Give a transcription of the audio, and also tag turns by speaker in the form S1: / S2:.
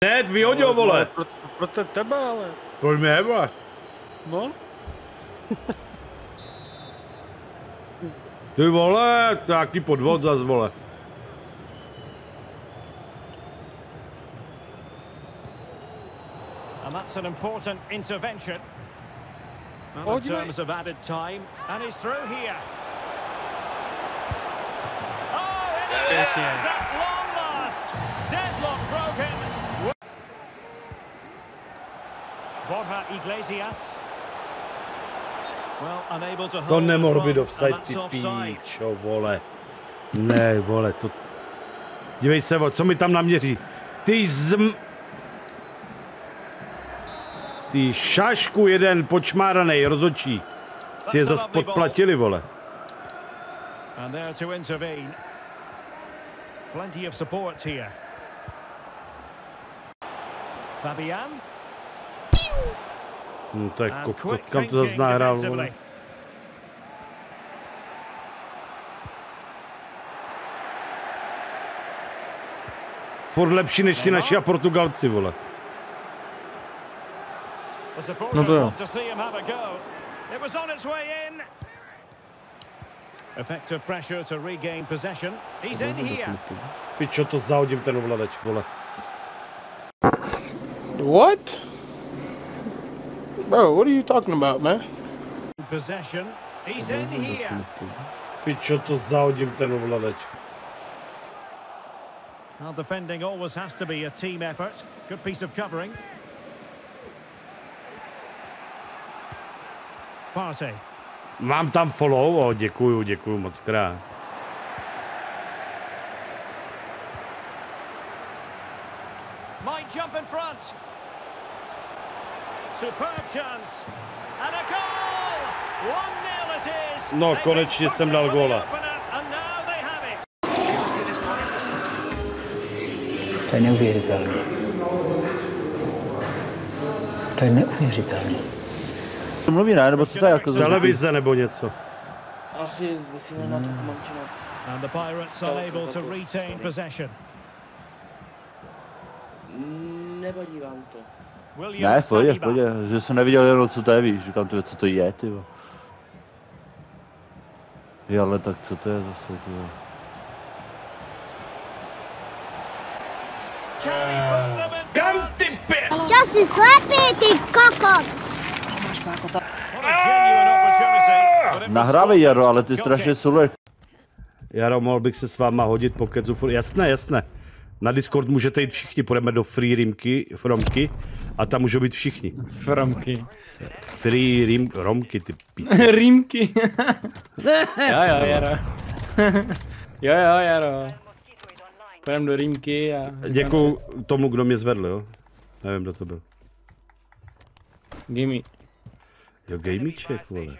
S1: Ne, vyhodil, vole.
S2: Pro tebe, ale.
S1: Proč mě, vole?
S2: No.
S1: Ty vole, nějaký podvod zas, vole.
S3: And that's an important intervention. Well, in terms of added time, and he's through here. Oh, it is at long last. Deadlock broken. Borja Iglesias. Well, unable to hold.
S1: To nemohl být offside, ty píčo, vole. Ne, vole, to... Dívej se, vole, co mi tam naměří. Ty šašku jeden počmáranej, rozhodčí. Si je zas podplatili, vole.
S3: And there to intervene. Plenty of support here. Fabian.
S1: To je kokot, kam to zase nahrál, vole. Furt lepší než ty naši a Portugalci, vole.
S3: No to jo. Effective pressure to regain possession. He's in here.
S1: Pičo, to zahodím ten ovladač, vole.
S2: What? Bro, what are you talking about, man?
S3: Possession. He's in here.
S1: Pičo, to zahodím ten ovladač.
S3: Well, defending always has to be a team effort. Good piece of covering. Partey.
S1: Mám tam follow, děkuju moc krát.
S3: Might jump in front. Superb chance. And a goal. 1-0 it is.
S1: No, konečně jsem dal góla.
S4: To je neuvěřitelný. To je neuvěřitelný.
S5: Mluví, ne? Nebo co to je jako
S1: televize nebo něco?
S6: Asi zesílená mančina.
S3: And the Pirates are able to retain possession.
S6: Nevadí vám to.
S5: Ne, v pohodě, že jsem neviděl jenom co to je, víš, říkám to, co to je, ty. Jo, ale tak co to je zase, ty.
S1: Kam ty pě?
S7: Čo si slepý, ty kokot!
S5: Nahrávej, Jaro, ale ty strašně suleš.
S1: Jaro, mohl bych se s váma hodit po kecu. Jasné. Na Discord můžete jít všichni, půjdeme do Free Romky a tam můžou být všichni.
S2: Romky.
S1: Free Romky, ty pí.
S2: Rýmky. Jo, Jaro. Jo, Jaro. Půjdeme do Rýmky a...
S1: Děkuju tomu, kdo mě zvedl, jo. Nevím, kdo to byl.
S2: Gimme.
S1: Jo, Gamíček, vole.